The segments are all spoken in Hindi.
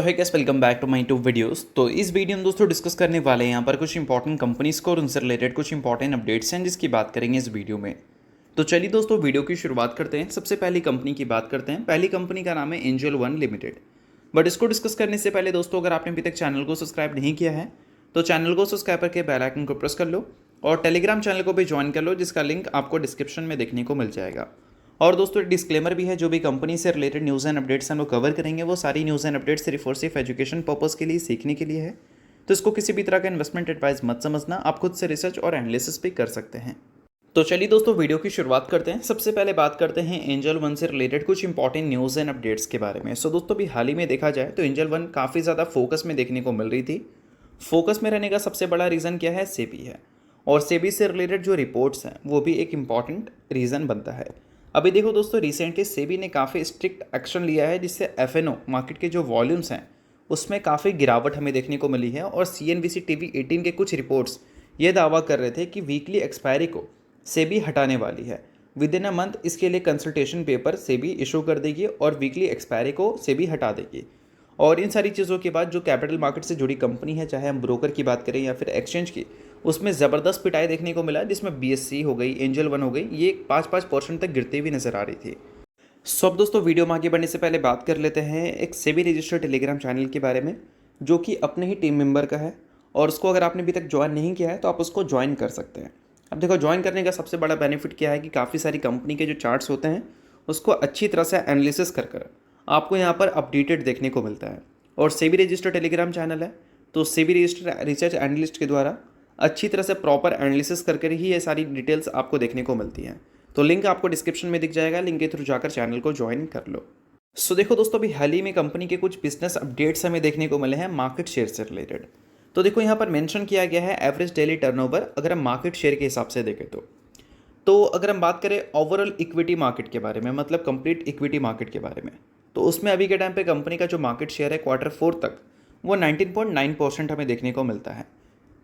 तो है guys welcome back to my to videos. तो इस वीडियो में दोस्तों डिस्कस करने वाले हैं यहाँ पर कुछ इंपॉर्टेंट कंपनीज को और उनसे रिलेटेड कुछ इंपॉर्टेंट अपडेट्स हैं जिसकी बात करेंगे इस वीडियो में। तो चलिए दोस्तों वीडियो की शुरुआत करते हैं। सबसे पहली कंपनी की बात करते हैं। पहली कंपनी का नाम है एंजल वन लिमिटेड। बट इसको डिस्कस करने से पहले दोस्तों अगर आपने अभी तक चैनल को सब्सक्राइब नहीं किया है तो चैनल को सब्सक्राइब करके बेल आइकन को प्रेस कर लो और टेलीग्राम चैनल को भी ज्वाइन कर लो जिसका लिंक आपको डिस्क्रिप्शन में देखने को मिल जाएगा। और दोस्तों डिस्क्लेमर भी है, जो भी कंपनी से रिलेटेड न्यूज़ एंड अपडेट्स हम लोग कवर करेंगे वो सारी न्यूज़ एंड अपडेट्स सिर्फ और सिर्फ एजुकेशन पर्पस के लिए, सीखने के लिए है। तो इसको किसी भी तरह का इन्वेस्टमेंट एडवाइस मत समझना, आप खुद से रिसर्च और एनालिसिस भी कर सकते हैं। तो चलिए दोस्तों वीडियो की शुरुआत करते हैं। सबसे पहले बात करते हैं एंजल वन से रिलेटेड कुछ इंपॉर्टेंट न्यूज़ एंड अपडेट्स के बारे में। सो दोस्तों भी हाल ही में देखा जाए तो एंजल वन काफ़ी ज़्यादा फोकस में देखने को मिल रही थी। फोकस में रहने का सबसे बड़ा रीज़न क्या है? सेबी है। और सेबी से रिलेटेड जो रिपोर्ट्स हैं वो भी एक इम्पॉर्टेंट रीज़न बनता है। अभी देखो दोस्तों, रिसेंटली सेबी ने काफ़ी स्ट्रिक्ट एक्शन लिया है जिससे एफएनओ मार्केट के जो वॉल्यूम्स हैं उसमें काफ़ी गिरावट हमें देखने को मिली है। और सीएनबीसी टीवी 18 के कुछ रिपोर्ट्स ये दावा कर रहे थे कि वीकली एक्सपायरी को सेबी हटाने वाली है। विद इन अ मंथ इसके लिए कंसल्टेशन पेपर सेबी इशू कर देगी और वीकली एक्सपायरी को सेबी हटा देगी। और इन सारी चीज़ों के बाद जो कैपिटल मार्केट से जुड़ी कंपनी है, चाहे हम ब्रोकर की बात करें या फिर एक्सचेंज की, उसमें ज़बरदस्त पिटाई देखने को मिला जिसमें बीएससी हो गई, एंजल वन हो गई, ये 5-5% तक गिरती हुई नजर आ रही थी। सो अब दोस्तों वीडियो में आगे बढ़ने से पहले बात कर लेते हैं एक सेबी रजिस्टर्ड टेलीग्राम चैनल के बारे में जो कि अपने ही टीम मेंबर का है। और उसको अगर आपने अभी तक ज्वाइन नहीं किया है तो आप उसको ज्वाइन कर सकते हैं। अब देखो, ज्वाइन करने का सबसे बड़ा बेनिफिट क्या है कि काफ़ी सारी कंपनी के जो चार्ट्स होते हैं उसको अच्छी तरह से एनालिसिस कर आपको यहाँ पर अपडेटेड देखने को मिलता है। और सेबी रजिस्टर्ड टेलीग्राम चैनल है तो सेबी रजिस्टर्ड रिसर्च एनालिस्ट के द्वारा अच्छी तरह से प्रॉपर एनालिसिस करके ही ये सारी डिटेल्स आपको देखने को मिलती हैं। तो लिंक आपको डिस्क्रिप्शन में दिख जाएगा, लिंक के थ्रू जाकर चैनल को ज्वाइन कर लो। सो देखो दोस्तों, अभी हाल ही में कंपनी के कुछ बिजनेस अपडेट्स हमें देखने को मिले हैं मार्केट शेयर से रिलेटेड। तो देखो यहाँ पर मेंशन किया गया है एवरेज डेली टर्नओवर अगर हम मार्केट शेयर के हिसाब से देखें तो अगर हम बात करें ओवरऑल इक्विटी मार्केट के बारे में, मतलब कंप्लीट इक्विटी मार्केट के बारे में, तो उसमें अभी के टाइम पे कंपनी का जो मार्केट शेयर है Q4 तक वो 19.9% हमें देखने को मिलता है,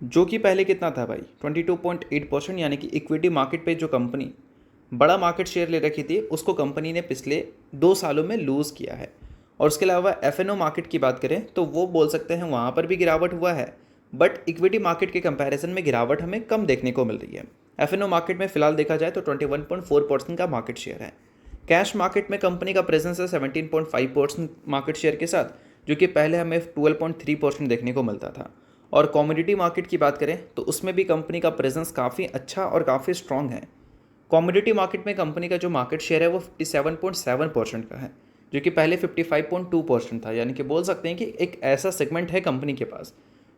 जो कि पहले कितना था भाई? 22.8%। यानी कि इक्विटी मार्केट पे जो कंपनी बड़ा मार्केट शेयर ले रखी थी उसको कंपनी ने पिछले 2 सालों में लूज़ किया है। और उसके अलावा एफएनओ मार्केट की बात करें तो वो बोल सकते हैं वहाँ पर भी गिरावट हुआ है, बट इक्विटी मार्केट के कंपैरिजन में गिरावट हमें कम देखने को मिल रही है। एफएनओ मार्केट में फिलहाल देखा जाए तो 21.4% का मार्केट शेयर है। कैश मार्केट में कंपनी का प्रेजेंस है 17.5% मार्केट शेयर के साथ, जो कि पहले हमें 12.3% देखने को मिलता था। और कमोडिटी मार्केट की बात करें तो उसमें भी कंपनी का प्रेजेंस काफ़ी अच्छा और काफ़ी स्ट्रॉन्ग है। कमोडिटी मार्केट में कंपनी का जो मार्केट शेयर है वो 57.7% का है, जो कि पहले 55.2% था। यानी कि बोल सकते हैं कि एक ऐसा सेगमेंट है कंपनी के पास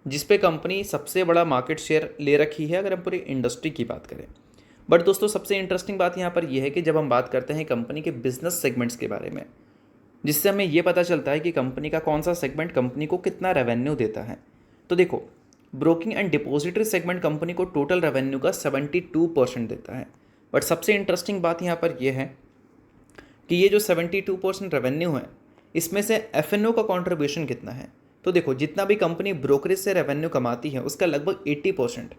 जिस पे कंपनी सबसे बड़ा मार्केट शेयर ले रखी है अगर हम पूरी इंडस्ट्री की बात करें। बट दोस्तों सबसे इंटरेस्टिंग बात यहाँ पर यह है कि जब हम बात करते हैं कंपनी के बिजनेस सेगमेंट्स के बारे में, जिससे हमें यह पता चलता है कि कंपनी का कौन सा सेगमेंट कंपनी को कितना रेवेन्यू देता है। तो देखो, broking and depository segment company को टोटल रेवेन्यू का 72% देता है। बट सबसे इंटरेस्टिंग बात यहाँ पर यह है कि ये जो 72% रेवेन्यू है इसमें से एफएनओ का कॉन्ट्रीब्यूशन कितना है। तो देखो, जितना भी कंपनी ब्रोकरेज से रेवेन्यू कमाती है उसका लगभग 80%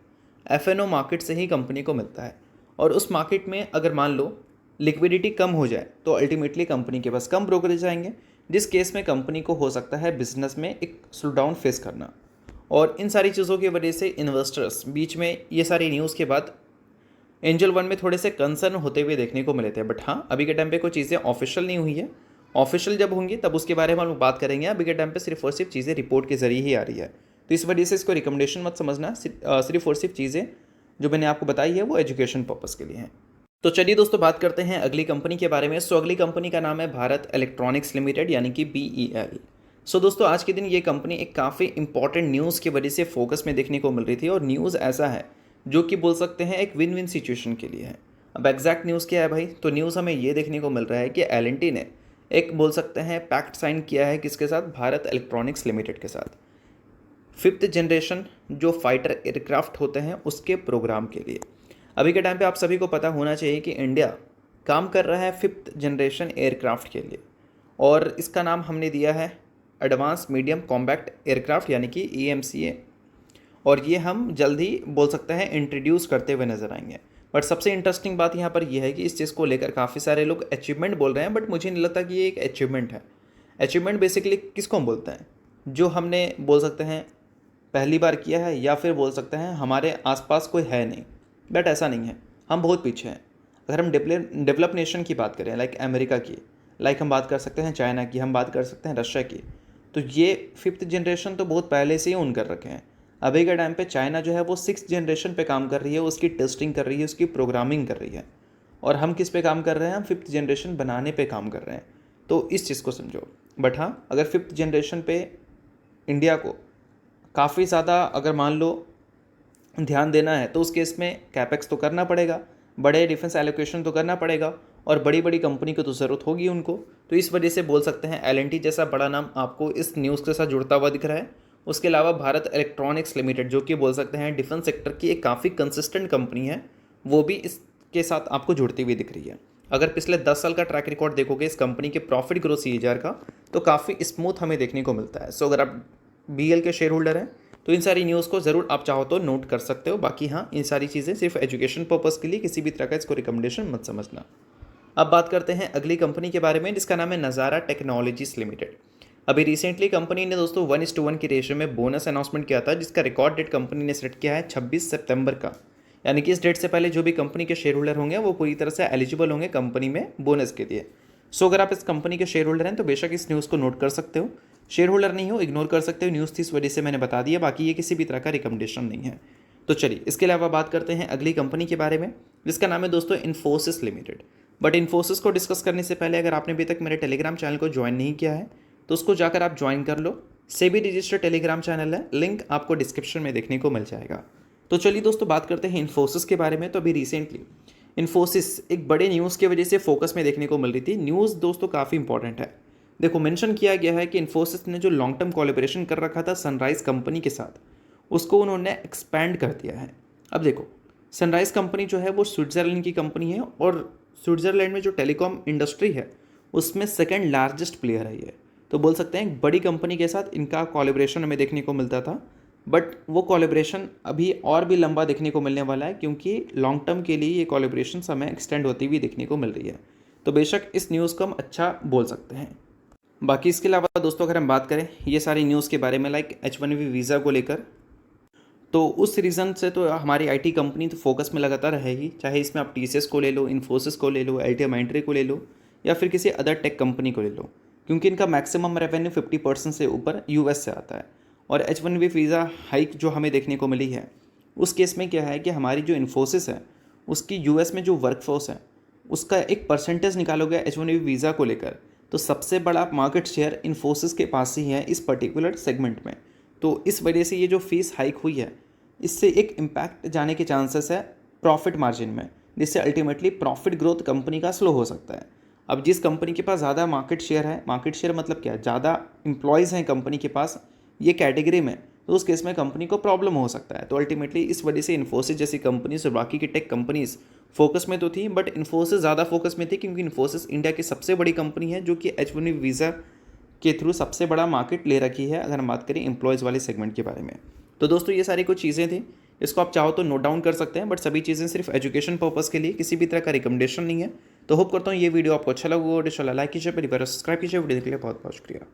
एफएनओ मार्केट से ही कंपनी को मिलता है। और उस मार्केट में अगर मान लो लिक्विडिटी कम हो जाए तो अल्टीमेटली कंपनी के पास कम ब्रोकरेज आएंगे, जिस केस में कंपनी को हो सकता है बिजनेस में एक स्लो डाउन फेस करना। और इन सारी चीज़ों की वजह से इन्वेस्टर्स बीच में ये सारी न्यूज़ के बाद एंजल वन में थोड़े से कंसर्न होते हुए देखने को मिले थे। बट हाँ, अभी के टाइम पे कोई चीज़ें ऑफिशियल नहीं हुई है। ऑफिशियल जब होंगी तब उसके बारे में हम बात करेंगे। अभी के टाइम पे सिर्फ और सिर्फ चीज़ें रिपोर्ट के जरिए ही आ रही है, तो इस वजह से इसको रिकमेंडेशन मत समझना। सिर्फ और सिर्फ चीज़ें जो मैंने आपको बताई है वो एजुकेशन पर्पज़ के लिए हैं। तो चलिए दोस्तों बात करते हैं अगली कंपनी के बारे में। सो अगली कंपनी का नाम है भारत इलेक्ट्रॉनिक्स लिमिटेड, यानी कि BEL। सो दोस्तों आज के दिन ये कंपनी एक काफ़ी इंपॉर्टेंट न्यूज़ की वजह से फोकस में देखने को मिल रही थी। और न्यूज़ ऐसा है जो कि बोल सकते हैं एक विन विन सिचुएशन के लिए है। अब एग्जैक्ट न्यूज़ क्या है भाई? तो न्यूज़ हमें ये देखने को मिल रहा है कि L&T ने एक बोल सकते हैं पैक्ट साइन किया है किसके साथ? भारत इलेक्ट्रॉनिक्स लिमिटेड के साथ, 5th जनरेशन जो फाइटर एयरक्राफ्ट होते हैं उसके प्रोग्राम के लिए। अभी के टाइम पे आप सभी को पता होना चाहिए कि इंडिया काम कर रहा है 5th जनरेशन एयरक्राफ्ट के लिए, और इसका नाम हमने दिया है एडवांस मीडियम कॉम्बैक्ट एयरक्राफ्ट, यानी कि EMCA। और ये हम जल्द ही बोल सकते हैं इंट्रोड्यूस करते हुए नजर आएंगे। बट सबसे इंटरेस्टिंग बात यहाँ पर यह है कि इस चीज़ को लेकर काफ़ी सारे लोग अचीवमेंट बोल रहे हैं, बट मुझे नहीं लगता कि ये एक अचीवमेंट है। अचीवमेंट बेसिकली किसको हम बोलते हैं? जो हमने बोल सकते हैं पहली बार किया है, या फिर बोल सकते हैं हमारे आसपास कोई है नहीं। बट ऐसा नहीं है, हम बहुत पीछे हैं। अगर हम डेवलप नेशन की बात करें, लाइक अमेरिका की, लाइक हम बात कर सकते हैं चाइना की, हम बात कर सकते हैं रशिया की, तो ये 5th जनरेशन तो बहुत पहले से ही ऑन कर रखे हैं। अभी के टाइम पे चाइना जो है वो 6th जनरेशन पे काम कर रही है, उसकी टेस्टिंग कर रही है, उसकी प्रोग्रामिंग कर रही है। और हम किस पे काम कर रहे हैं? हम 5th जनरेशन बनाने पे काम कर रहे हैं। तो इस चीज़ को समझो। बट हाँ, अगर 5th जनरेशन पे इंडिया को काफ़ी ज़्यादा अगर मान लो ध्यान देना है, तो उस केस में कैपेक्स तो करना पड़ेगा, बड़े डिफेंस एलोकेशन तो करना पड़ेगा, और बड़ी बड़ी कंपनी को तो ज़रूरत होगी उनको। तो इस वजह से बोल सकते हैं L&T जैसा बड़ा नाम आपको इस न्यूज़ के साथ जुड़ता हुआ दिख रहा है। उसके अलावा भारत इलेक्ट्रॉनिक्स लिमिटेड, जो कि बोल सकते हैं डिफेंस सेक्टर की एक काफ़ी कंसिस्टेंट कंपनी है, वो भी इसके साथ आपको जुड़ती हुई दिख रही है। अगर पिछले 10 साल का ट्रैक रिकॉर्ड देखोगे इस कंपनी के प्रॉफिट ग्रोथ CAGR का, तो काफ़ी स्मूथ हमें देखने को मिलता है। सो अगर आप BL के शेयर होल्डर हैं तो इन सारी न्यूज़ को ज़रूर आप चाहो तो नोट कर सकते हो। बाकी हाँ, इन सारी चीज़ें सिर्फ एजुकेशन पर्पज़ के लिए, किसी भी तरह का इसको रिकमेंडेशन मत समझना। अब बात करते हैं अगली कंपनी के बारे में, जिसका नाम है नज़ारा टेक्नोलॉजीज लिमिटेड। अभी रिसेंटली कंपनी ने दोस्तों 1:1 की रेशियो में बोनस अनाउंसमेंट किया था, जिसका रिकॉर्ड डेट कंपनी ने सेट किया है 26 सितंबर का। यानी कि इस डेट से पहले जो भी कंपनी के शेयर होल्डर होंगे वो पूरी तरह से एलिजिबल होंगे कंपनी में बोनस के लिए। सो अगर आप इस कंपनी के शेयर होल्डर हैं तो बेशक इस न्यूज़ को नोट कर सकते हो। शेयर होल्डर नहीं हो, इग्नोर कर सकते हो, न्यूज़ थी इस वजह से मैंने बता दिया। बाकी ये किसी भी तरह का रिकमेंडेशन नहीं है। तो चलिए इसके अलावा बात करते हैं अगली कंपनी के बारे में, जिसका नाम है दोस्तों इन्फोसिस लिमिटेड। बट इन्फोसिस को डिस्कस करने से पहले अगर आपने अभी तक मेरे टेलीग्राम चैनल को ज्वाइन नहीं किया है तो उसको जाकर आप ज्वाइन कर लो। सेबी रजिस्टर्ड टेलीग्राम चैनल है, लिंक आपको डिस्क्रिप्शन में देखने को मिल जाएगा। तो चलिए दोस्तों बात करते हैं इन्फोसिस के बारे में। तो अभी रिसेंटली इन्फोसिस एक बड़े न्यूज़ की वजह से फोकस में देखने को मिल रही थी। न्यूज़ दोस्तों काफ़ी इंपॉर्टेंट है। देखो, मेंशन किया गया है कि इन्फोसिस ने जो लॉन्ग टर्म कोलैबोरेशन कर रखा था सनराइज़ कंपनी के साथ, उसको उन्होंने एक्सपैंड कर दिया है। अब देखो, सनराइज़ कंपनी जो है वो स्विट्ज़रलैंड की कंपनी है, और स्विट्ज़रलैंड में जो टेलीकॉम इंडस्ट्री है उसमें सेकेंड लार्जेस्ट प्लेयर है ये। तो बोल सकते हैं एक बड़ी कंपनी के साथ इनका कोलैबोरेशन हमें देखने को मिलता था। बट वो कोलैबोरेशन अभी और भी लंबा देखने को मिलने वाला है, क्योंकि लॉन्ग टर्म के लिए ये कोलैबोरेशन हमें एक्सटेंड होती हुई देखने को मिल रही है। तो बेशक इस न्यूज़ को हम अच्छा बोल सकते हैं। बाकी इसके अलावा दोस्तों अगर हम बात करें ये सारी न्यूज़ के बारे में, लाइक H1B वीज़ा को लेकर, तो उस रीज़न से तो हमारी IT कंपनी तो फोकस में लगातार रहेगी। चाहे इसमें आप TCS को ले लो, इन्फोसिस को ले लो, LTIMindtree को ले लो, या फिर किसी अदर टेक कंपनी को ले लो, क्योंकि इनका मैक्सिमम रेवेन्यू 50% से ऊपर US से आता है। और H1B वीज़ा हाइक जो हमें देखने को मिली है, उस केस में क्या है कि हमारी जो इन्फोसिस है उसकी US में जो वर्कफोर्स है उसका एक परसेंटेज निकालोगे H1B वीज़ा को लेकर, तो सबसे बड़ा मार्केट शेयर इन्फोसिस के पास ही है इस पर्टिकुलर सेगमेंट में। तो इस वजह से ये जो फीस हाइक हुई है, इससे एक इम्पैक्ट जाने के चांसेस है प्रॉफिट मार्जिन में, जिससे अल्टीमेटली प्रॉफिट ग्रोथ कंपनी का स्लो हो सकता है। अब जिस कंपनी के पास ज़्यादा मार्केट शेयर है, मार्केट शेयर मतलब क्या, ज़्यादा एम्प्लॉयज़ हैं कंपनी के पास ये कैटेगरी में, तो उस केस में कंपनी को प्रॉब्लम हो सकता है। तो अल्टीमेटली इस वजह से इन्फोसिस जैसी कंपनीज और बाकी की टेक कंपनीज फोकस में तो थी, बट इन्फोसिस ज़्यादा फोकस में थी, क्योंकि इन्फोसिस इंडिया की सबसे बड़ी कंपनी है जो कि H1B वीज़ा के थ्रू सबसे बड़ा मार्केट ले रखी है, अगर हम बात करें एम्प्लॉयज़ वाले सेगमेंट के बारे में। तो दोस्तों ये सारी कुछ चीज़ें थी, इसको आप चाहो तो नोट डाउन कर सकते हैं, बट सभी चीज़ें सिर्फ एजुकेशन पर्पज़ के लिए, किसी भी तरह का रिकमेंडेशन नहीं है। तो होप करता हूँ ये वीडियो आपको अच्छा लगा, और लाइक कीजिए, परिवार सब्सक्राइब कीजिए। वीडियो देखने के लिए बहुत बहुत शुक्रिया।